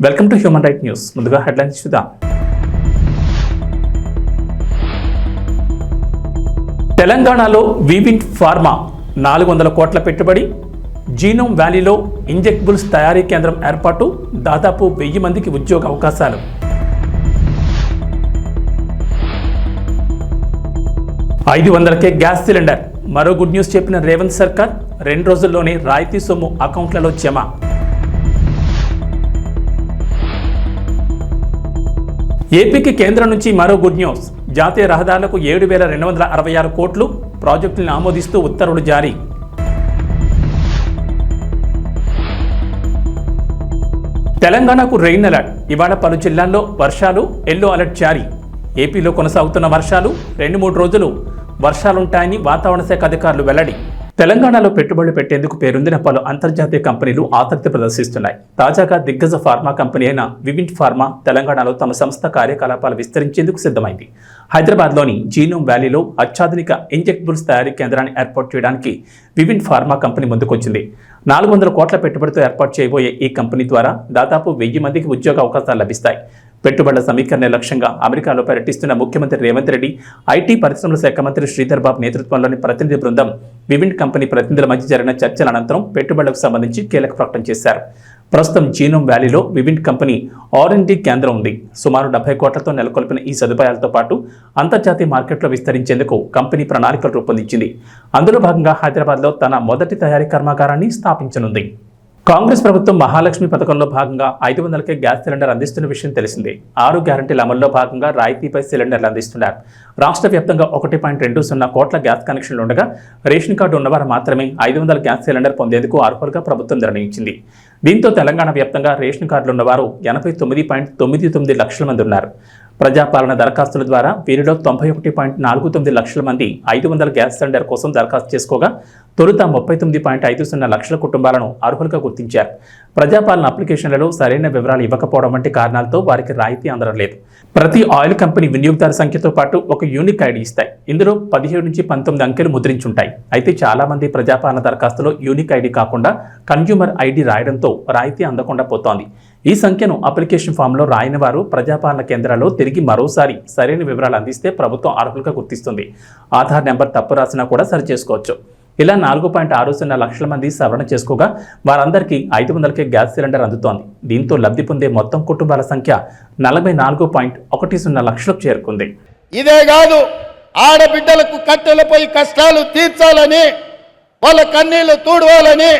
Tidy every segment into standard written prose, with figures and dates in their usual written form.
Welcome to human right news. ముందుగా headlines చూద్దాం. తెలంగాణలో వివిన్ ఫార్మా 400 కోట్ల పెట్టుబడి, జీనోమ్ వ్యాలీలో ఇంజెక్టబుల్స్ తయారీ కేంద్రం ఏర్పాటు, దాదాపు 1000 మందికి ఉద్యోగ అవకాశాలు. $500కే గ్యాస్ సిలిండర్, మరో గుడ్ న్యూస్ చెప్పిన రేవంత్ సర్కార్. 2 రోజుల్లోనే రాయితీ సొమ్ము అకౌంట్లలో జమ. ఏపీకి కేంద్రం నుంచి మరో గుడ్ న్యూస్. జాతీయ రహదారులకు 7,266 కోట్లు, ప్రాజెక్టులను ఆమోదిస్తూ ఉత్తర్వులు జారీ. తెలంగాణకు రెయిన్ అలర్ట్, ఇవాళ పలు జిల్లాల్లో వర్షాలు, ఎల్లో అలర్ట్ జారీ. ఏపీలో కొనసాగుతున్న వర్షాలు 2-3 రోజులు వర్షాలుంటాయని వాతావరణ శాఖ అధికారులు వెల్లడి. తెలంగాణలో పెట్టుబడులు పెట్టేందుకు పేరొందిన పలు అంతర్జాతీయ కంపెనీలు ఆసక్తి ప్రదర్శిస్తున్నాయి. తాజాగా దిగ్గజ ఫార్మా కంపెనీ అయిన వివిన్ ఫార్మా తెలంగాణలో తమ సంస్థ కార్యకలాపాలు విస్తరించేందుకు సిద్ధమైంది. హైదరాబాద్లోని జీనోమ్ వ్యాలీలో అత్యాధునిక ఇంజెక్టబుల్స్ తయారీ కేంద్రాన్ని ఏర్పాటు చేయడానికి వివిన్ ఫార్మా కంపెనీ ముందుకొచ్చింది. 400 కోట్ల పెట్టుబడితో ఏర్పాటు చేయబోయే ఈ కంపెనీ ద్వారా దాదాపు 1000 మందికి ఉద్యోగ అవకాశాలు లభిస్తాయి. పెట్టుబడుల సమీకరణ లక్ష్యంగా అమెరికాలో పర్యటిస్తున్న ముఖ్యమంత్రి రేవంత్ రెడ్డి, ఐటీ పరిశ్రమల శాఖ మంత్రి శ్రీధర్ బాబు నేతృత్వంలోని ప్రతినిధి బృందం వివిన్ కంపెనీ ప్రతినిధుల మధ్య జరిగిన చర్చల అనంతరం పెట్టుబడులకు సంబంధించి కీలక ప్రకటన చేశారు. ప్రస్తుతం జీనోమ్ వ్యాలీలో వివిన్ కంపెనీ R&D కేంద్రం ఉంది. సుమారు 70 కోట్లతో నెలకొల్పిన ఈ సదుపాయాలతో పాటు అంతర్జాతీయ మార్కెట్లో విస్తరించేందుకు కంపెనీ ప్రణాళికలు రూపొందించింది. అందులో భాగంగా హైదరాబాద్లో తన మొదటి తయారీ కర్మాగారాన్ని స్థాపించనుంది. కాంగ్రెస్ ప్రభుత్వం మహాలక్ష్మి పథకంలో భాగంగా 500కే గ్యాస్ సిలిండర్ అందిస్తున్న విషయం తెలిసిందే. 6 గ్యారంటీల అమల్లో భాగంగా రాయితీపై సిలిండర్లు అందిస్తున్నారు. రాష్ట్ర వ్యాప్తంగా 1.20 కోట్ల గ్యాస్ కనెక్షన్లు ఉండగా రేషన్ కార్డు ఉన్నవారు మాత్రమే 500 గ్యాస్ సిలిండర్ పొందేందుకు అర్హులుగా ప్రభుత్వం నిర్ణయించింది. దీంతో తెలంగాణ వ్యాప్తంగా రేషన్ కార్డులు ఉన్నవారు 89.99 లక్షల మంది ఉన్నారు. ప్రజాపాలన దరఖాస్తుల ద్వారా వీరిలో 91.49 లక్షల మంది 500 గ్యాస్ సిలిండర్ కోసం దరఖాస్తు చేసుకోగా తొలుత 39.50 లక్షల కుటుంబాలను అర్హులుగా గుర్తించారు. ప్రజాపాలన అప్లికేషన్లలో సరైన వివరాలు ఇవ్వకపోవడం వంటి కారణాలతో వారికి రాయితీ అందడం లేదు. ప్రతి ఆయిల్ కంపెనీ వినియోగదారు సంఖ్యతో పాటు ఒక యూనిక్ ఐడి ఇస్తాయి. ఇందులో 17 నుంచి 19 అంకెలు ముద్రించుంటాయి. అయితే చాలా మంది ప్రజాపాలన దరఖాస్తులో యూనిక్ ఐడి కాకుండా కన్జ్యూమర్ ఐడి రాయడంతో రాయితీ అందకుండా పోతోంది. ఈ సంఖ్యను అప్లికేషన్ ఫామ్లో రాయని వారు ప్రజాపాలన కేంద్రాల్లో తిరిగి మరోసారి సరైన వివరాలు అందిస్తే ప్రభుత్వం అర్హులుగా గుర్తిస్తుంది. ఆధార్ నెంబర్ తప్పు రాసినా కూడా సరిచేసుకోవచ్చు. ఇలా 4.60 లక్షల మంది సవరణ చేసుకోగా వారందరికీ 500కే గ్యాస్ సిలిండర్ అందుతోంది. దీంతో లబ్ధి పొందే మొత్తం కుటుంబాల సంఖ్య 44.10 లక్షలకు చేరుకుంది. ఇదే కాదు, ఆడబిడ్డలకు కట్టెలపై కష్టాలు తీర్చాలని, వాళ్ళ కన్నీళ్లు తూడవాలని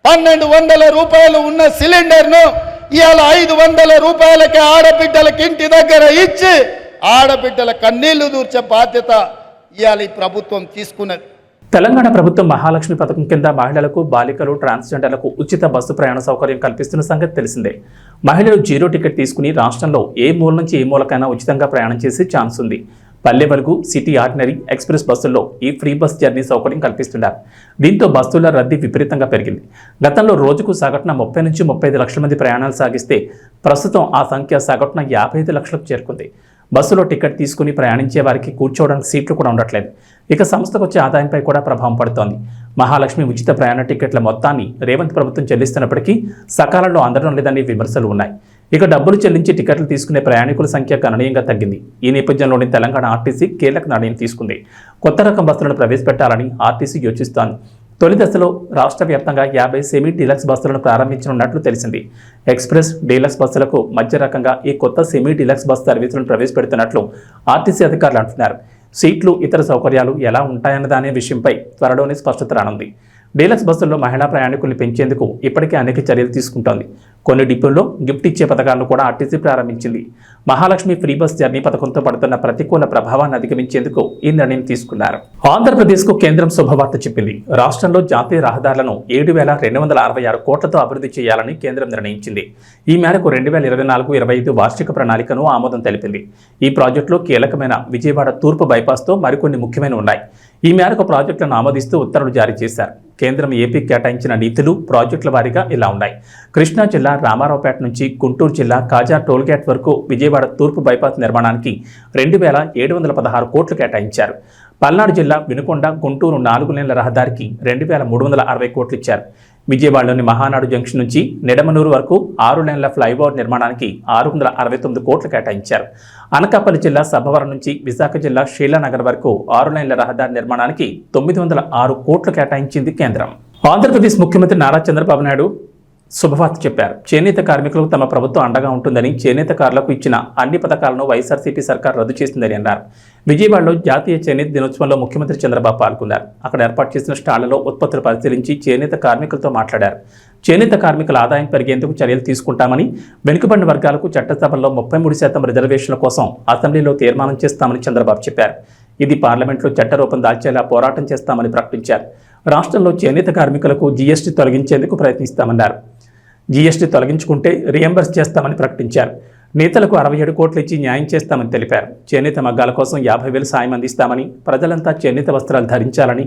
1200 రూపాయలు ఉన్న సిలిండర్ను ఇవాళ 500 రూపాయలకి ఆడబిడ్డలకి ఇంటి దగ్గర ఇచ్చి ఆడబిడ్డల కన్నీళ్లు దూర్చే బాధ్యత ఇవాళ ఈ ప్రభుత్వం తీసుకున్నది. తెలంగాణ ప్రభుత్వం మహాలక్ష్మి పథకం కింద మహిళలకు, బాలికలు, ట్రాన్స్జెండర్లకు ఉచిత బస్సు ప్రయాణ సౌకర్యం కల్పిస్తున్న సంగతి తెలిసిందే. మహిళలు 0 టికెట్ తీసుకుని రాష్ట్రంలో ఏ మూల నుంచి ఏ మూలకైనా ఉచితంగా ప్రయాణం చేసే ఛాన్స్ ఉంది. Palle Velugu, city ordinary, express బస్సుల్లో ఈ ఫ్రీ బస్ జర్నీ సౌకర్యం కల్పిస్తున్నారు. దీంతో బస్సుల రద్దీ విపరీతంగా పెరిగింది. గతంలో రోజుకు సగటున 30 నుంచి 35 లక్షల మంది ప్రయాణాలు సాగిస్తే ప్రస్తుతం ఆ సంఖ్య సగటున 55 లక్షలకు చేరుకుంది. బస్సులో టికెట్ తీసుకుని ప్రయాణించే వారికి కూర్చోవడానికి సీట్లు కూడా ఉండట్లేదు. ఇక సంస్థకు వచ్చే ఆదాయంపై కూడా ప్రభావం పడుతోంది. మహాలక్ష్మి ఉచిత ప్రయాణ టికెట్ల మొత్తాన్ని రేవంత్ ప్రభుత్వం చెల్లిస్తున్నప్పటికీ సకాలంలో అందడం లేదని విమర్శలు ఉన్నాయి. ఇక డబ్బులు చెల్లించి టికెట్లు తీసుకునే ప్రయాణికుల సంఖ్య గణనీయంగా తగ్గింది. ఈ నేపథ్యంలోని తెలంగాణ ఆర్టీసీ కీలక నిర్ణయం తీసుకుంది. కొత్త రకం బస్సులను ప్రవేశపెట్టాలని ఆర్టీసీ యోచిస్తోంది. తొలి దశలో రాష్ట్ర వ్యాప్తంగా 50 సెమీ డీలక్స్ బస్సులను ప్రారంభించనున్నట్లు తెలిసింది. ఎక్స్ప్రెస్, డీలక్స్ బస్సులకు మధ్య రకంగా ఈ కొత్త సెమీ డీలక్స్ బస్ సర్వీసులను ప్రవేశపెడుతున్నట్లు ఆర్టీసీ అధికారులు అంటున్నారు. సీట్లు, ఇతర సౌకర్యాలు ఎలా ఉంటాయన్నదానే విషయంపై త్వరలోనే స్పష్టత రానుంది. డీలక్స్ బస్సుల్లో మహిళా ప్రయాణికుల్ని పెంచేందుకు ఇప్పటికే అనేక చర్యలు తీసుకుంటోంది. కొన్ని డిపోల్లో గిఫ్ట్ ఇచ్చే పథకాలను కూడా ఆర్టీసీ ప్రారంభించింది. మహాలక్ష్మి ఫ్రీ బస్ జర్నీ పథకంతో పడుతున్న ప్రతికూల ప్రభావాన్ని అధిగమించేందుకు ఈ నిర్ణయం తీసుకున్నారు. ఆంధ్రప్రదేశ్కు కేంద్రం శుభవార్త చెప్పింది. రాష్ట్రంలో జాతీయ రహదారులను 7,266 కోట్లతో అభివృద్ధి చేయాలని కేంద్రం నిర్ణయించింది. ఈ మేరకు 2024-25 వార్షిక ప్రణాళికను ఆమోదం తెలిపింది. ఈ ప్రాజెక్టులో కీలకమైన విజయవాడ తూర్పు బైపాస్తో మరికొన్ని ముఖ్యమైన ఉన్నాయి. ఈ మేరకు ప్రాజెక్టులను ఆమోదిస్తూ ఉత్తర్వులు జారీ చేశారు. కేంద్రం ఏపీకి కేటాయించిన నిధులు ప్రాజెక్టుల వారీగా ఇలా ఉన్నాయి. కృష్ణా జిల్లా రామారావుపేట నుంచి గుంటూరు జిల్లా కాజా టోల్గేట్ వరకు విజయవాడ తూర్పు బైపాస్ నిర్మాణానికి 2,716 కోట్లు కేటాయించారు. పల్నాడు జిల్లా వినుకొండ గుంటూరు 4 లేన్ల రహదారికి 2,360 కోట్లు ఇచ్చారు. విజయవాడలోని మహానాడు జంక్షన్ నుంచి నిడమనూరు వరకు 6 లేన్ల ఫ్లైఓవర్ నిర్మాణానికి 669 కోట్లు కేటాయించారు. అనకాపల్లి జిల్లా సభవరం నుంచి విశాఖ జిల్లా షీలానగర్ వరకు 6 లేన్ల రహదారి నిర్మాణానికి 906 కోట్లు కేటాయించింది కేంద్రం. ఆంధ్రప్రదేశ్ ముఖ్యమంత్రి నారా చంద్రబాబు నాయుడు శుభవార్త చెప్పారు. చేనేత కార్మికులకు తమ ప్రభుత్వం అండగా ఉంటుందని, చేనేతకారులకు ఇచ్చిన అన్ని పథకాలను వైఎస్ఆర్సీపీ సర్కార్ రద్దు చేసిందని అన్నారు. విజయవాడలో జాతీయ చేనేత దినోత్సవంలో ముఖ్యమంత్రి చంద్రబాబు పాల్గొన్నారు. అక్కడ ఏర్పాటు చేసిన స్టాళ్లలో ఉత్పత్తులు పరిశీలించి చేనేత కార్మికులతో మాట్లాడారు. చేనేత కార్మికుల ఆదాయం పెరిగేందుకు చర్యలు తీసుకుంటామని, వెనుకబడిన వర్గాలకు చట్టసభల్లో 33% రిజర్వేషన్ల కోసం అసెంబ్లీలో తీర్మానం చేస్తామని చంద్రబాబు చెప్పారు. ఇది పార్లమెంట్లో చట్టరూపం దాల్చేలా పోరాటం చేస్తామని ప్రకటించారు. రాష్ట్రంలో చేనేత కార్మికులకు జీఎస్టీ తొలగించేందుకు ప్రయత్నిస్తామన్నారు. జీఎస్టీ తొలగించుకుంటే రియంబర్స్ చేస్తామని ప్రకటించారు. నేతలకు 67 కోట్లు ఇచ్చి న్యాయం చేస్తామని తెలిపారు. చేనేత మగ్గాల కోసం 50,000 సాయం అందిస్తామని, ప్రజలంతా చేనేత వస్త్రాలు ధరించాలని,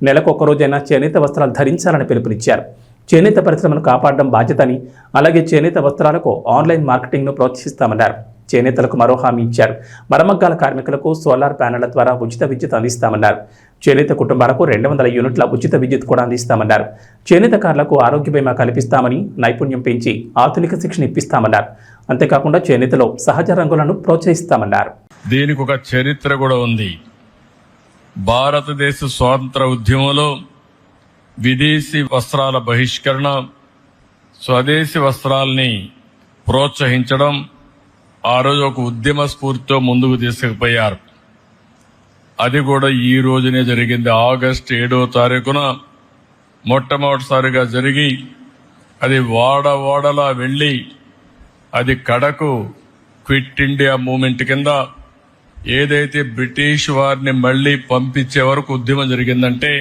నెలకు ఒక్కరోజైనా చేనేత వస్త్రాలు ధరించాలని పిలుపునిచ్చారు. చేనేత పరిశ్రమను కాపాడడం బాధ్యతని, అలాగే చేనేత వస్త్రాలకు ఆన్లైన్ మార్కెటింగ్ను ప్రోత్సహిస్తామన్నారు. చేనేతలకు మరో హామీ ఇచ్చారు. మరమగ్గాల కార్మికులకు సోలార్ ప్యానెళ్ల ద్వారా ఉచిత విద్యుత్ అందిస్తామన్నారు. చేనేత కుటుంబాలకు 200 యూనిట్ల ఉచిత విద్యుత్ కూడా అందిస్తామన్నారు. చేనేతకారులకు ఆరోగ్య బీమా కల్పిస్తామని, నైపుణ్యం పెంచి ఆధునిక శిక్షణ ఇప్పిస్తామన్నారు. అంతేకాకుండా చేనేతలో సహజ రంగులను ప్రోత్సహిస్తామన్నారు. దీనికి ఒక చరిత్ర కూడా ఉంది. భారతదేశ స్వాతంత్ర ఉద్యమంలో విదేశీ వస్త్రాల బహిష్కరణ, స్వదేశీ వస్త్రాలని ప్రోత్సహించడం ఆ రోజు ఒక ఉద్యమ స్ఫూర్తితో ముందుకు తీసుకుపోయారు. అది కూడా ఈ రోజునే జరిగింది. ఆగస్టు 7వ తారీఖున మొట్టమొదటిసారిగా జరిగి, అది వాడలా వెళ్లి, అది కడకు క్విట్ ఇండియా మూవ్మెంట్ కింద ఏదైతే బ్రిటిష్ వారిని మళ్లీ పంపించే వరకు ఉద్యమం జరిగిందంటే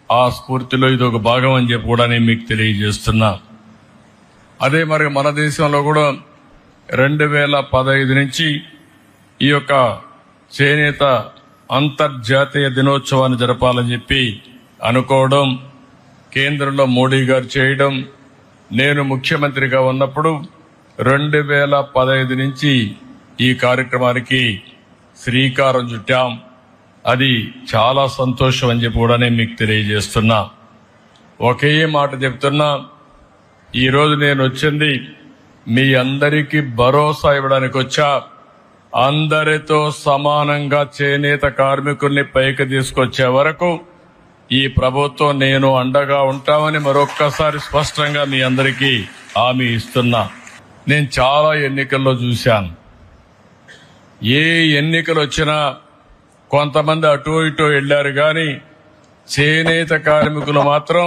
ఆ స్ఫూర్తిలో ఇది ఒక భాగం అని చెప్పి కూడా నేను మీకు తెలియజేస్తున్నా. అదే మరి మన దేశంలో కూడా 2015 నుంచి ఈ యొక్క చేనేత అంతర్జాతీయ దినోత్సవాన్ని జరపాలని చెప్పి అనుకోవడం, కేంద్రంలో మోడీ గారు చేయడం, నేను ముఖ్యమంత్రిగా ఉన్నప్పుడు 2015 నుంచి ఈ కార్యక్రమానికి శ్రీకారం చుట్టాం. అది చాలా సంతోషం అని చెప్పి కూడా నేను మీకు తెలియజేస్తున్నా. ఒకే మాట చెప్తున్నా, ఈరోజు నేను వచ్చింది మీ అందరికీ భరోసా ఇవ్వడానికి వచ్చా. అందరితో సమానంగా చేనేత కార్మికుల్ని పైకి తీసుకొచ్చే వరకు ఈ ప్రభుత్వం నేను అండగా ఉంటామని మరొక్కసారి స్పష్టంగా మీ అందరికీ హామీ ఇస్తున్నా. నేను చాలా ఎన్నికల్లో చూశాను. ఏ ఎన్నికలు వచ్చినా కొంతమంది అటో ఇటో వెళ్లారు, కానీ చేనేత కార్మికులు మాత్రం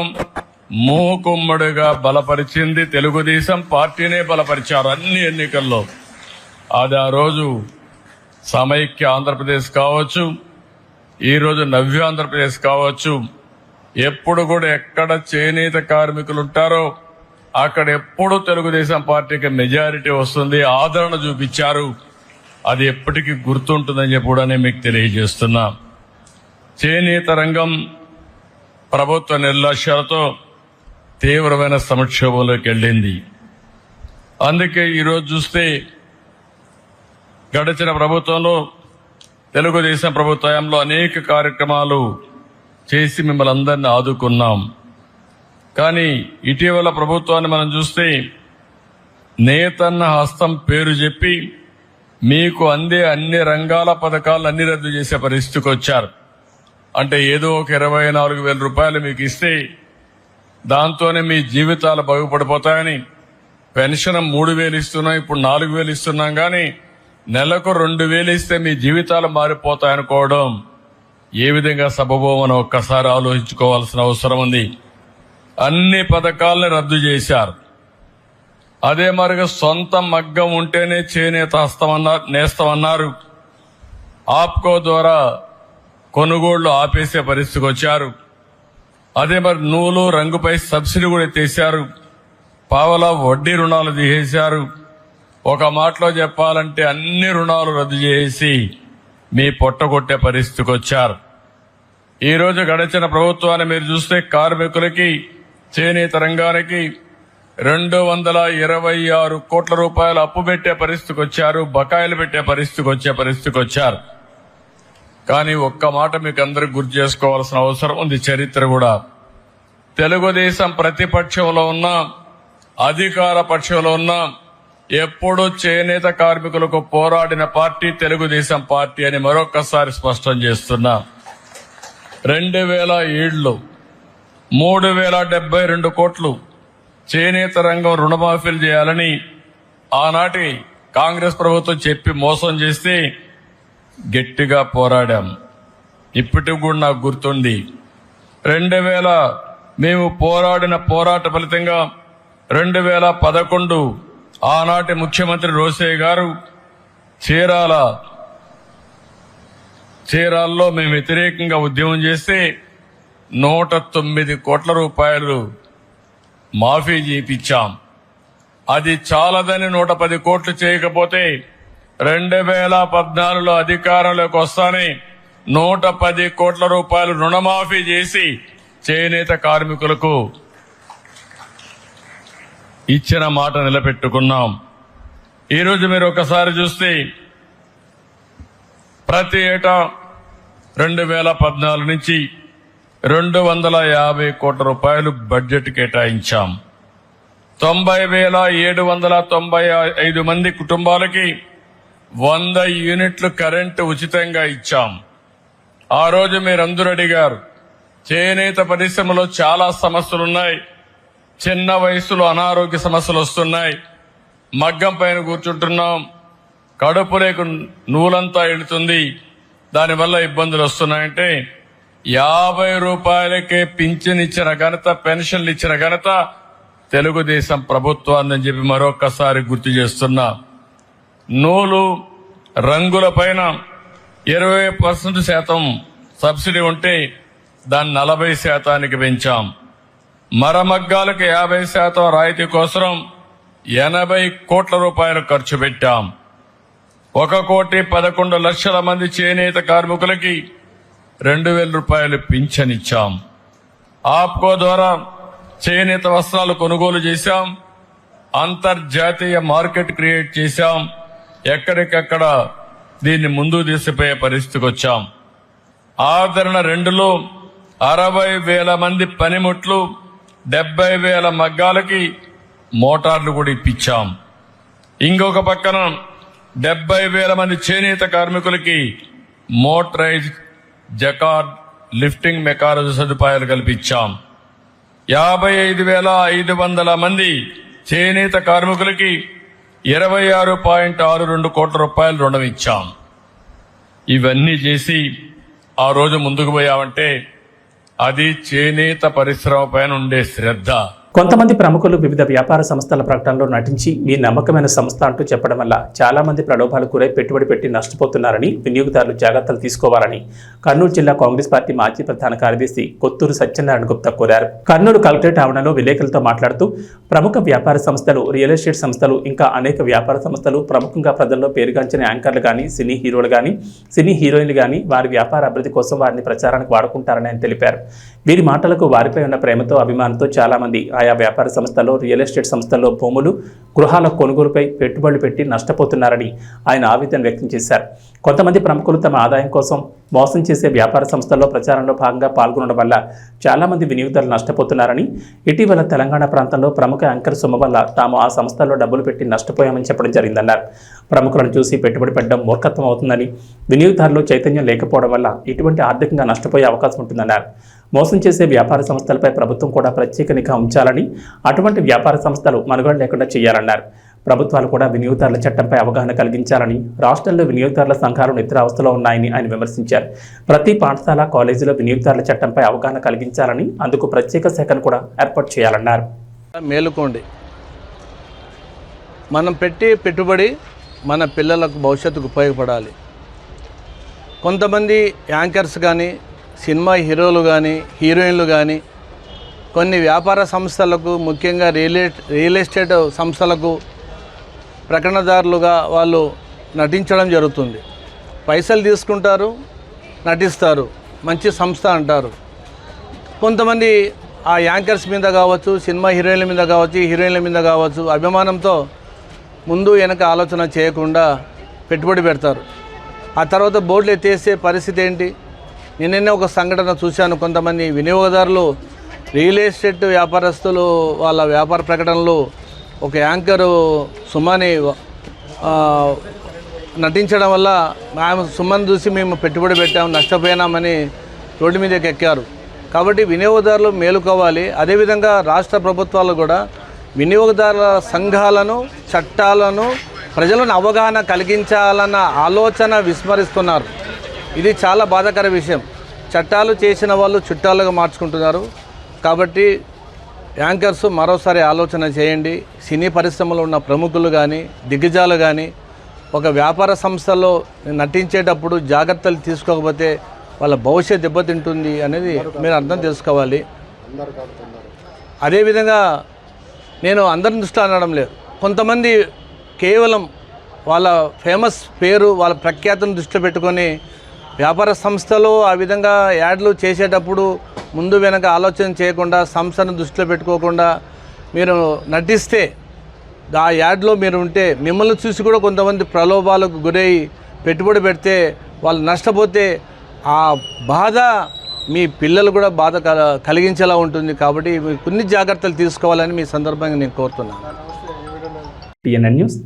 మూకుమ్మడిగా బలపరిచింది తెలుగుదేశం పార్టీనే బలపరిచారు అన్ని ఎన్నికల్లో. అది ఆ రోజు సమైక్య ఆంధ్రప్రదేశ్ కావచ్చు, ఈరోజు నవ్య ఆంధ్రప్రదేశ్ కావచ్చు, ఎప్పుడు కూడా ఎక్కడ చేనేత కార్మికులు ఉంటారో అక్కడ ఎప్పుడు తెలుగుదేశం పార్టీకి మెజారిటీ వస్తుంది, ఆదరణ చూపించారు. అది ఎప్పటికీ గుర్తుంటుందని చెప్పి కూడా నేను మీకు తెలియజేస్తున్నా. చేనేత రంగం ప్రభుత్వ నిర్లక్ష్యాలతో తీవ్రమైన సంక్షోభంలోకి వెళ్ళింది. అందుకే ఈరోజు చూస్తే గడిచిన ప్రభుత్వంలో, తెలుగుదేశం ప్రభుత్వంలో అనేక కార్యక్రమాలు చేసి మిమ్మల్ని అందరినీ ఆదుకున్నాం. కానీ ఇటీవల ప్రభుత్వాన్ని మనం చూస్తే నేతన్న హస్తం పేరు చెప్పి మీకు అందే అన్ని రంగాల పథకాలను అన్ని రద్దు చేసే పరిస్థితికి వచ్చారు. అంటే ఏదో ఒక 24,000 రూపాయలు మీకు ఇస్తే దాంతోనే మీ జీవితాలు బాగుపడిపోతాయని, పెన్షన్ 3,000 ఇస్తున్నాం, ఇప్పుడు 4,000 ఇస్తున్నాం, కానీ నెలకు 2,000 ఇస్తే మీ జీవితాలు మారిపోతాయనుకోవడం ఏ విధంగా సబబోమని ఒక్కసారి ఆలోచించుకోవాల్సిన అవసరం ఉంది. అన్ని పథకాలని రద్దు చేశారు. అదే మరిగా సొంత మగ్గం ఉంటేనే చేనేత నేస్తమన్నారు. ఆప్కో ద్వారా కొనుగోళ్లు ఆపేసే పరిస్థితికి వచ్చారు. అదే మరి నూలు రంగుపై సబ్సిడీ కూడా ఎత్తేశారు. పావలా వడ్డీ రుణాలు తీసేశారు. ఒక మాటలో చెప్పాలంటే అన్ని రుణాలు రద్దు చేసి మీ పొట్టగొట్టే పరిస్థితికి వచ్చారు. ఈ రోజు గడిచిన ప్రభుత్వాన్ని మీరు చూస్తే కార్మికులకి, చేనేత రంగానికి 226 కోట్ల రూపాయలు అప్పు పెట్టే పరిస్థితికి వచ్చారు, బకాయిలు పెట్టే పరిస్థితికి వచ్చారు. కానీ ఒక్క మాట మీకు అందరికి గుర్తు చేసుకోవాల్సిన అవసరం ఉంది. చరిత్ర కూడా తెలుగుదేశం ప్రతిపక్షంలో ఉన్నా అధికార పక్షంలో ఉన్నా ఎప్పుడూ చేనేత కార్మికులకు పోరాడిన పార్టీ తెలుగుదేశం పార్టీ అని మరొక్కసారి స్పష్టం చేస్తున్నా. 2007లో 3072 కోట్లు చేనేత రంగం రుణమాఫీలు చేయాలని ఆనాటి కాంగ్రెస్ ప్రభుత్వం చెప్పి మోసం చేస్తే గట్టిగా పోరాడాం. ఇప్పటికి కూడా నాకు గుర్తుంది. 2000 మేము పోరాడిన పోరాట ఫలితంగా 2011 ఆనాటి ముఖ్యమంత్రి రోసయ్య గారు చీరాల్లో మేము వ్యతిరేకంగా ఉద్యమం చేస్తే 109 కోట్ల రూపాయలు మాఫీ చేయించాం. అది చాలదని 110 కోట్లు చేయకపోతే 2014లో అధికారంలోకి వస్తానే 110 కోట్ల రూపాయలు రుణమాఫీ చేసి చేనేత కార్మికులకు ఇచ్చిన మాట నిలబెట్టుకున్నాం. ఈరోజు మీరు ఒకసారి చూస్తే ప్రతి ఏటా 2014 నుంచి 250 కోట్ల రూపాయలు బడ్జెట్ కేటాయించాం. 90,795 మంది కుటుంబాలకి 100 యూనిట్లు కరెంటు ఉచితంగా ఇచ్చాం. ఆ రోజు మీరందరూ అడిగారు, చేనేత పరిశ్రమలో చాలా సమస్యలున్నాయి, చిన్న వయసులో అనారోగ్య సమస్యలు వస్తున్నాయి, మగ్గం పైన కూర్చుంటున్నాం, కడుపు లేక నూలంతా వెళుతుంది, దానివల్ల ఇబ్బందులు వస్తున్నాయంటే 50 రూపాయలకే పింఛన్ ఇచ్చిన ఘనత, పెన్షన్లు ఇచ్చిన ఘనత తెలుగుదేశం ప్రభుత్వాన్ని చెప్పి మరొకసారి గుర్తు చేస్తున్నా. నూలు రంగుల పైన 20% సబ్సిడీ ఉంటే దాన్ని 40% పెంచాం. మరమగ్గాలకు 50% రాయితీ కోసం 80 కోట్ల రూపాయలు ఖర్చు పెట్టాం. 1,11,00,000 మంది చేనేత కార్మికులకి 2,000 రూపాయలు పింఛన్ ఇచ్చాం. ఆప్కో ద్వారా చేనేత వస్త్రాలు కొనుగోలు చేశాం. అంతర్జాతీయ మార్కెట్ క్రియేట్ చేశాం. ఎక్కడికక్కడ దీన్ని ముందుకు తీసుకుపోయే పరిస్థితికి వచ్చాం. ఆదరణ 2లో 60,000 మంది పనిముట్లు, 70,000 మగ్గాలకి మోటార్లు కూడా ఇప్పించాం. ఇంకొక పక్కన 70,000 మంది చేనేత కార్మికులకి మోటరైజ్ జకార్డ్ లిఫ్టింగ్ మెకానిజం సదుపాయాలు కల్పించాం. 55,500 మంది చేనేత కార్మికులకి 26.62 కోట్ల రూపాయలు రుణం ఇచ్చాం. ఇవన్నీ చేసి ఆ రోజు ముందుకు పోయామంటే అది చేనేత పరిశ్రమ పైన ఉండే శ్రద్ధ. కొంతమంది ప్రముఖులు వివిధ వ్యాపార సంస్థల ప్రకటనలో నటించి మీ నమ్మకమైన సంస్థ అంటూ చెప్పడం వల్ల చాలా మంది ప్రలోభాలు గురై పెట్టుబడి పెట్టి నష్టపోతున్నారని వినియోగదారులు జాగ్రత్తలు తీసుకోవాలని కర్నూలు జిల్లా కాంగ్రెస్ పార్టీ మాజీ ప్రధాన కార్యదర్శి కొత్తూరు సత్యనారాయణ గుప్తా కోరారు. కర్నూలు కలెక్టరేట్ ఆవరణలో విలేకరులతో మాట్లాడుతూ ప్రముఖ వ్యాపార సంస్థలు, రియల్ ఎస్టేట్ సంస్థలు, ఇంకా అనేక వ్యాపార సంస్థలు ప్రముఖంగా ప్రజల్లో పేరుగాంచిన యాంకర్లు కానీ, సినీ హీరోలు కానీ, సినీ హీరోయిన్లు కానీ వారి వ్యాపార అభివృద్ధి కోసం వారిని ప్రచారానికి వాడుకుంటారని ఆయన తెలిపారు. వీరి మాటలకు వారిపై ఉన్న ప్రేమతో, అభిమానంతో చాలా మంది ఆయా వ్యాపార సంస్థల్లో, రియల్ ఎస్టేట్ సంస్థల్లో భూములు, గృహాల కొనుగోలుపై పెట్టుబడులు పెట్టి నష్టపోతున్నారని ఆయన ఆవేదన వ్యక్తం చేశారు. కొంతమంది ప్రముఖులు తమ ఆదాయం కోసం మోసం చేసే వ్యాపార సంస్థల్లో ప్రచారంలో భాగంగా పాల్గొనడం వల్ల చాలా మంది వినియోగదారులు నష్టపోతున్నారని, ఇటీవల తెలంగాణ ప్రాంతంలో ప్రముఖ యాంకర్ సొమ్ము వల్ల తాము ఆ సంస్థల్లో డబ్బులు పెట్టి నష్టపోయామని చెప్పడం జరిగిందన్నారు. ప్రముఖులను చూసి పెట్టుబడి పెట్టడం మూర్ఖత్వం అవుతుందని, వినియోగదారులు చైతన్యం లేకపోవడం వల్ల ఇటువంటి ఆర్థికంగా నష్టపోయే అవకాశం ఉంటుందన్నారు. మోసం చేసే వ్యాపార సంస్థలపై ప్రభుత్వం కూడా ప్రత్యేక నిఘా ఉంచాలని, అటువంటి వ్యాపార సంస్థలు మనుగడ లేకుండా చేయాలన్నారు. ప్రభుత్వాలు కూడా వినియోగదారుల చట్టంపై అవగాహన కలిగించాలని, రాష్ట్రంలో వినియోగదారుల సంఘాలు నిద్రావస్థలో ఉన్నాయని ఆయన విమర్శించారు. ప్రతి పాఠశాల, కాలేజీలో వినియోగదారుల చట్టంపై అవగాహన కలిగించాలని, అందుకు ప్రత్యేక శాఖను కూడా ఏర్పాటు చేయాలన్నారు. మేలుకోండి, మనం పెట్టే పెట్టుబడి మన పిల్లలకు భవిష్యత్తుకు ఉపయోగపడాలి. కొంతమంది యాంకర్స్ కానీ, సినిమా హీరోలు కానీ, హీరోయిన్లు కానీ కొన్ని వ్యాపార సంస్థలకు, ముఖ్యంగా రియల్ ఎస్టేట్ సంస్థలకు ప్రకటనదారులుగా వాళ్ళు నటించడం జరుగుతుంది. పైసలు తీసుకుంటారు, నటిస్తారు, మంచి సంస్థ అంటారు. కొంతమంది ఆ యాంకర్స్ మీద కావచ్చు, సినిమా హీరోయిన్ల మీద కావచ్చు, హీరోయిన్ల మీద కావచ్చు అభిమానంతో ముందు వెనక ఆలోచన చేయకుండా పెట్టుబడి పెడతారు. ఆ తర్వాత బోర్డులు ఎత్తేసే పరిస్థితి ఏంటి? నిన్ననే ఒక సంఘటన చూశాను. కొంతమంది వినియోగదారులు రియల్ ఎస్టేట్ వ్యాపారస్తులు వాళ్ళ వ్యాపార ప్రకటనలో ఒక యాంకరు సుమని నటించడం వల్ల ఆమె సుమన్ చూసి మేము పెట్టుబడి పెట్టాము నష్టపోయినామని రోడ్డు మీదకి ఎక్కారు. కాబట్టి వినియోగదారులు మేలుకోవాలి. అదేవిధంగా రాష్ట్ర ప్రభుత్వాలు కూడా వినియోగదారుల సంఘాలను చట్టాలను ప్రజలను అవగాహన కలిగించాలన్న ఆలోచన విస్మరిస్తున్నారు. ఇది చాలా బాధాకర విషయం. చట్టాలు చేసిన వాళ్ళు చుట్టాలుగా మార్చుకుంటున్నారు. కాబట్టి యాంకర్స్ మరోసారి ఆలోచన చేయండి. సినీ పరిశ్రమలో ఉన్న ప్రముఖులు కానీ దిగ్గజాలు కానీ ఒక వ్యాపార సంస్థలో నటించేటప్పుడు జాగ్రత్తలు తీసుకోకపోతే వాళ్ళ భవిష్యత్తు దెబ్బతింటుంది అనేది మీరు అర్థం చేసుకోవాలి. అదేవిధంగా నేను అందరిని దృష్టిలో అనడం లేదు. కొంతమంది కేవలం వాళ్ళ ఫేమస్ పేరు వాళ్ళ ప్రఖ్యాతిని దృష్టిలో పెట్టుకొని వ్యాపార సంస్థలో ఆ విధంగా యాడ్లు చేసేటప్పుడు ముందు వెనక ఆలోచన చేయకుండా సంస్థను దృష్టిలో పెట్టుకోకుండా మీరు నటిస్తే ఆ యాడ్లో మీరు ఉంటే మిమ్మల్ని చూసి కూడా కొంతమంది ప్రలోభాలకు గురై పెట్టుబడి పెడితే వాళ్ళు నష్టపోతే ఆ బాధ మీ పిల్లలు కూడా బాధ కలిగించేలా ఉంటుంది. కాబట్టి మీరు కొన్ని జాగ్రత్తలు తీసుకోవాలని మీ సందర్భంగా నేను కోరుతున్నాను. TNN news.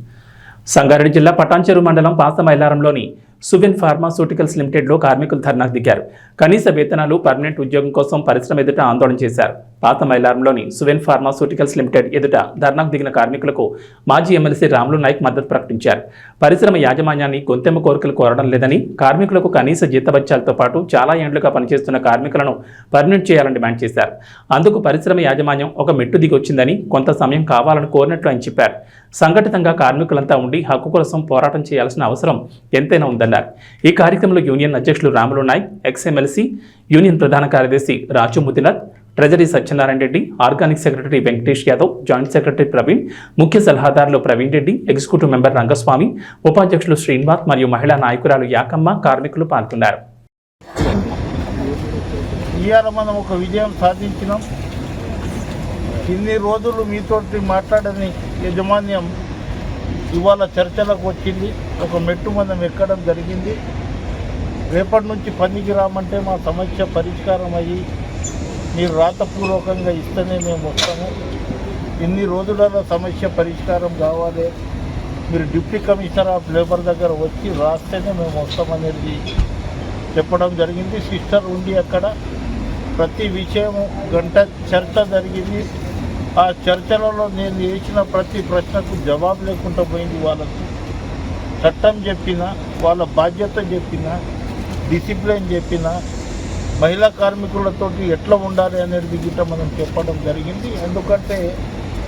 సంగారెడ్డి జిల్లా పటాన్చెరు మండలం పాసమైలారంలోని సువెన్ ఫార్మాస్యూటికల్స్ లిమిటెడ్లో కార్మికులు ధర్నాకు దిగారు. కనీస వేతనాలు, పర్మనెంట్ ఉద్యోగం కోసం పరిశ్రమ ఎదుట ఆందోళన చేశారు. పాతమైలారంలోని సువెన్ ఫార్మాస్యూటికల్స్ లిమిటెడ్ ఎదుట ధర్నాకు దిగిన కార్మికులకు మాజీ ఎమ్మెల్సీ రాములు నాయక్ మద్దతు ప్రకటించారు. పరిశ్రమ యాజమాన్యాన్ని గొంతెమ్మ కోరికలు కోరడం లేదని, కార్మికులకు కనీస జీతభత్యాలతో పాటు చాలా ఏండ్లుగా పనిచేస్తున్న కార్మికులను పర్మనెంట్ చేయాలని డిమాండ్ చేశారు. అందుకు పరిశ్రమ యాజమాన్యం ఒక మెట్టు దిగొచ్చిందని, కొంత సమయం కావాలని కోరినట్లు ఆయన చెప్పారు. సంఘటితంగా కార్మికులంతా ఉండి హక్కు కోసం పోరాటం చేయాల్సిన అవసరం ఎంతైనా ఉందన్నారు. ఈ కార్యక్రమంలో యూనియన్ అధ్యక్షులు రాములు నాయక్, ఎక్స్ఎమ్మెల్సీ యూనియన్ ప్రధాన కార్యదర్శి Raju Mudinath, treasury Satyanarayana Reddy, organic secretary Venkatesh Yadav, joint secretary Praveen, ముఖ్య సలహాదారులు ప్రవీణ్ రెడ్డి, ఎగ్జిక్యూటివ్ మెంబర్ రంగస్వామి, ఉపాధ్యక్షులు శ్రీనివాస్ మరియు మహిళా నాయకురాలు యాకమ్మ, కార్మికులు పాల్గొన్నారు. ఇవాళ మనం ఒక విజయం సాధించినాం. ఇన్ని రోజులు మీతోటి మాట్లాడని యాజమాన్యం ఇవాళ చర్చలకు వచ్చింది. ఒక మెట్టు మనం ఎక్కడం జరిగింది. రేపటి నుంచి పనికి రామంటే మా సమస్య పరిష్కారం అయ్యి మీరు రాతపూర్వకంగా ఇస్తేనే మేము వస్తాము. ఇన్ని రోజులలో సమస్య పరిష్కారం కావాలి. మీరు డిప్యూటీ కమిషనర్ ఆఫ్ లేబర్ దగ్గర వచ్చి రాస్తేనే మేము వస్తామనేది చెప్పడం జరిగింది. సిస్టర్ ఉండి అక్కడ ప్రతి విషయము గంట చర్చ జరిగింది. ఆ చర్చలలో నేను వేసిన ప్రతి ప్రశ్నకు జవాబు లేకుండా పోయింది. వాళ్ళకు చట్టం చెప్పిన, వాళ్ళ బాధ్యత చెప్పిన, డిసిప్లిన్ చెప్పిన, మహిళా కార్మికులతో ఎట్లా ఉండాలి అనేది గిట్ట మనం చెప్పడం జరిగింది. ఎందుకంటే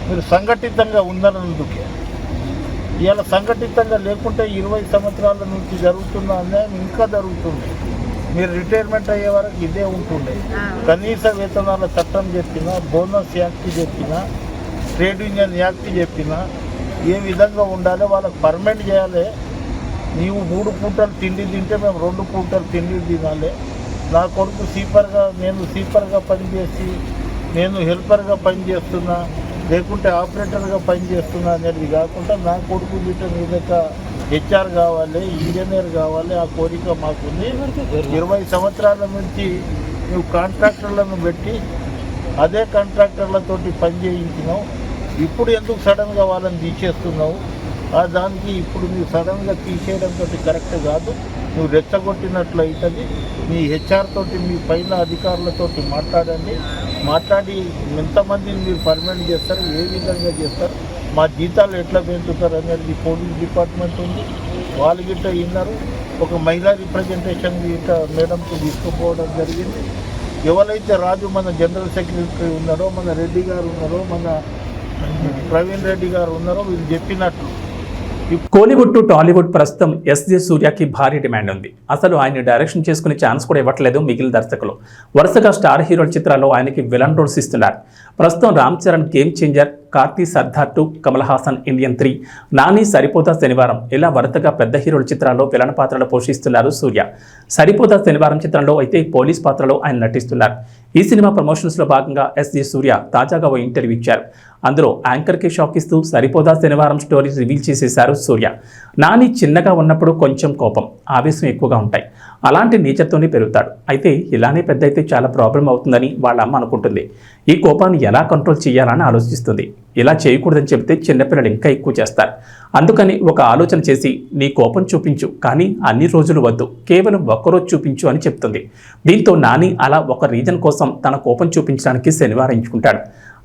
మీరు సంఘటితంగా ఉన్నందుకే. ఇవాళ సంఘటితంగా లేకుంటే 20 సంవత్సరాల నుంచి జరుగుతున్న అన్యాయం ఇంకా జరుగుతుంది. మీరు రిటైర్మెంట్ అయ్యే వరకు ఇదే ఉంటుండే. కనీస వేతనాల చట్టం చెప్పినా, బోనస్ యాక్ట్ చెప్పినా, ట్రేడ్ యూనియన్ యాక్ట్ చెప్పినా ఏ విధంగా ఉండాలి, వాళ్ళకి పర్మనెంట్ చేయాలి. నీవు 3 పూటలు తిండి తింటే మేము 2 పూటలు తిండి తినాలి. నా కొడుకు నేను సీపర్గా పనిచేసి నేను హెల్పర్గా పనిచేస్తున్నా, లేకుంటే ఆపరేటర్గా పనిచేస్తున్నా అనేది కాకుండా నా కొడుకు బిడ్డ మీద హెచ్ఆర్ కావాలి, ఇంజనీర్ కావాలి. ఆ కోరిక మాకుంది. 20 సంవత్సరాల నుంచి నువ్వు కాంట్రాక్టర్లను పెట్టి అదే కాంట్రాక్టర్లతోటి పని చేయించినావు. ఇప్పుడు ఎందుకు సడన్గా వాళ్ళని తీసేస్తున్నావు? దానికి ఇప్పుడు నువ్వు సడన్గా తీసేయడంతో కరెక్ట్ కాదు. నువ్వు రెచ్చగొట్టినట్లు అవుతుంది. మీ హెచ్ఆర్ తోటి, మీ పైన అధికారులతోటి మాట్లాడి ఎంతమందిని మీరు పర్మనెంట్ చేస్తారు, ఏ విధంగా చేస్తారు, మా జీతాలు ఎట్లా పెంచుతారు అనేది పోలీస్ డిపార్ట్మెంట్ ఉంది. వాళ్ళు గిట్ట విన్నారు. ఒక మహిళా రిప్రజెంటేషన్ గిట్ట మేడంకి తీసుకుపోవడం జరిగింది. ఎవరైతే రాజు మన జనరల్ సెక్రటరీ ఉన్నారో, మన రెడ్డి గారు ఉన్నారో, మన ప్రవీణ్ రెడ్డి గారు ఉన్నారో వీళ్ళు చెప్పినట్లు కోలీవుడ్ టు టాలీవుడ్ ప్రస్తుతం ఎస్జే సూర్యకి భారీ డిమాండ్ ఉంది. అసలు ఆయన డైరెక్షన్ చేసుకునే ఛాన్స్ కూడా ఇవ్వట్లేదు మిగిలిన దర్శకులు. వరుసగా స్టార్ హీరోల చిత్రాల్లో ఆయనకి విలన్ రోల్స్ ఇస్తున్నారు. ప్రస్తుతం Ram Charan game changer, Karthi Sardar 2, Kamal Haasan Indian 3, Nani Saripodhaa Sanivaaram ఇలా వరుసగా పెద్ద హీరోల చిత్రాల్లో విలన్ పాత్రలు పోషిస్తున్నారు సూర్య. సరిపోతా శనివారం చిత్రంలో అయితే పోలీస్ పాత్రలో ఆయన నటిస్తున్నారు. ఈ సినిమా ప్రమోషన్స్లో భాగంగా ఎస్జే సూర్య తాజాగా ఓ ఇంటర్వ్యూ ఇచ్చారు. అందులో యాంకర్కి షాక్ ఇస్తూ సరిపోదా శనివారం స్టోరీ రివీల్ చేసేశారు సూర్య. నాని చిన్నగా ఉన్నప్పుడు కొంచెం కోపం, ఆవేశం ఎక్కువగా ఉంటాయి. అలాంటి నేచర్తోనే పెరుగుతాడు. అయితే ఇలానే పెద్ద అయితే చాలా ప్రాబ్లం అవుతుందని వాళ్ళ అమ్మ అనుకుంటుంది. ఈ కోపాన్ని ఎలా కంట్రోల్ చేయాలని ఆలోచిస్తుంది. ఇలా చేయకూడదని చెబితే చిన్నపిల్లలు ఇంకా ఎక్కువ చేస్తారు. అందుకని ఒక ఆలోచన చేసి నీ కోపం చూపించు, కానీ అన్ని రోజులు వద్దు, కేవలం ఒక్కరోజు చూపించు అని చెప్తుంది. దీంతో నాని అలా ఒక రీజన్ కోసం తన కోపం చూపించడానికి శనివారం ఎంచుకుంటాడు.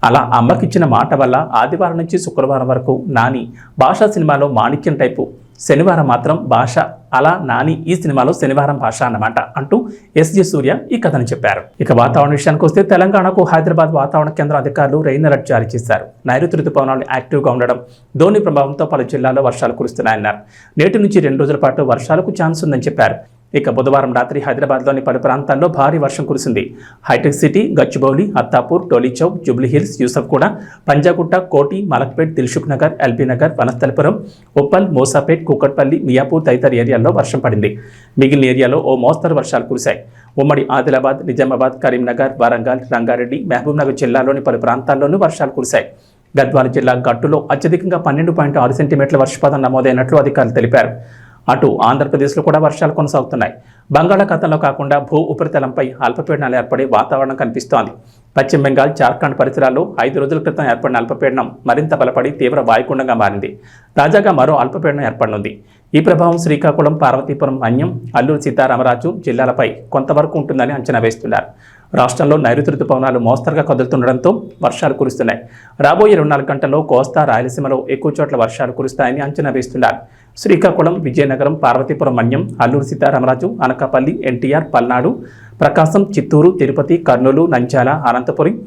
అలా అమ్మకిచ్చిన మాట వల్ల ఆదివారం నుంచి శుక్రవారం వరకు నాని భాషా సినిమాలో మాణిక్యం టైపు, శనివారం మాత్రం భాష. అలా నాని ఈ సినిమాలో శనివారం భాష అన్నమాట అంటూ ఎస్జే సూర్య ఈ కథను చెప్పారు. ఇక వాతావరణ విషయానికి వస్తే తెలంగాణకు హైదరాబాద్ వాతావరణ కేంద్ర అధికారులు రెయిన్ అలర్ట్ జారీ చేశారు. నైరుతి రుతుపవనాలు యాక్టివ్గా ఉండడం, ధోని ప్రభావంతో పలు జిల్లాల్లో వర్షాలు కురుస్తున్నాయన్నారు. నేటి నుంచి 2 రోజుల పాటు వర్షాలకు ఛాన్స్ ఉందని చెప్పారు. ఇక బుధవారం రాత్రి హైదరాబాద్లోని పలు ప్రాంతాల్లో భారీ వర్షం కురిసింది. హైటెక్ సిటీ, గచ్చిబౌలి, అత్తాపూర్, టోలీచౌక్, జూబ్లీహిల్స్, యూసఫ్గూడ, పంజాగుట్ట, కోటి, మలక్పేట్, దిల్సుఖ్ నగర్, ఎల్బీ నగర్, వనస్థలిపురం, ఉప్పల్, మోసాపేట్, కూకట్పల్లి, మియాపూర్ తదితర ఏరియాల్లో వర్షం పడింది. మిగిలిన ఏరియాలో ఓ మోస్తరు వర్షాలు కురిశాయి. ఉమ్మడి ఆదిలాబాద్, నిజామాబాద్, కరీంనగర్, వరంగల్, రంగారెడ్డి, మహబూబ్నగర్ జిల్లాలోని పలు ప్రాంతాల్లోనూ వర్షాలు కురిశాయి. గద్వాల జిల్లా గట్టులో అత్యధికంగా 12.6 సెంటీమీటర్ల వర్షపాతం నమోదైనట్లు అధికారులు తెలిపారు. అటు ఆంధ్రప్రదేశ్లో కూడా వర్షాలు కొనసాగుతున్నాయి. బంగాళాఖాతంలో కాకుండా భూ ఉపరితలంపై అల్పపీడనాలు ఏర్పడే వాతావరణం కనిపిస్తోంది. పశ్చిమ బెంగాల్, జార్ఖండ్ పరిసరాల్లో 5 రోజుల క్రితం ఏర్పడిన అల్పపీడనం మరింత బలపడి తీవ్ర వాయుగుండంగా మారింది. తాజాగా మరో అల్పపీడనం ఏర్పడనుంది. ఈ ప్రభావం శ్రీకాకుళం, పార్వతీపురం, మన్యం, అల్లూరు సీతారామరాజు జిల్లాలపై కొంతవరకు ఉంటుందని అంచనా వేస్తున్నారు. రాష్ట్రంలో నైరుతి రుతుపవనాలు మోస్తరుగా కదులుతుండడంతో వర్షాలు కురుస్తున్నాయి. రాబోయే 24 గంటల్లో కోస్తా, రాయలసీమలో ఎక్కువ చోట్ల వర్షాలు కురుస్తాయని అంచనా వేస్తున్నారు. శ్రీకాకుళం, విజయనగరం, పార్వతీపురం, మన్యం, అల్లూరు సీతారామరాజు, అనకాపల్లి, ఎన్టీఆర్, పల్నాడు, ప్రకాశం, చిత్తూరు, తిరుపతి, కర్నూలు, నంద్యాల, అనంతపురం,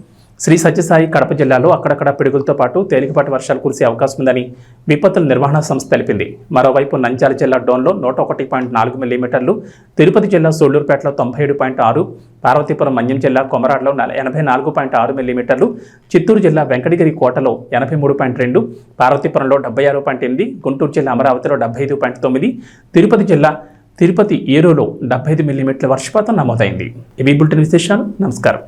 శ్రీ సత్యసాయి, కడప జిల్లాలో అక్కడక్కడ పిడుగులతో పాటు తేలికపాటి వర్షాలు కురిసే అవకాశం ఉందని విపత్తుల నిర్వహణ సంస్థ తెలిపింది. మరోవైపు నంద్యాల జిల్లా డోన్లో 101.4 మిల్లీమీటర్లు, తిరుపతి జిల్లా సూళ్లూరుపేటలో 97.6, పార్వతీపురం, మన్యం జిల్లా కొమరాడలో 84.6 మిల్లీమీటర్లు, చిత్తూరు జిల్లా వెంకటగిరి కోటలో 83.2, పార్వతీపురంలో 76.8, గుంటూరు జిల్లా అమరావతిలో 75.9, తిరుపతి జిల్లా తిరుపతి ఏరోలో 75 మిల్లీమీటర్ల వర్షపాతం నమోదైంది. ఇవి బులెటిన్ విశేషాలు. నమస్కారం.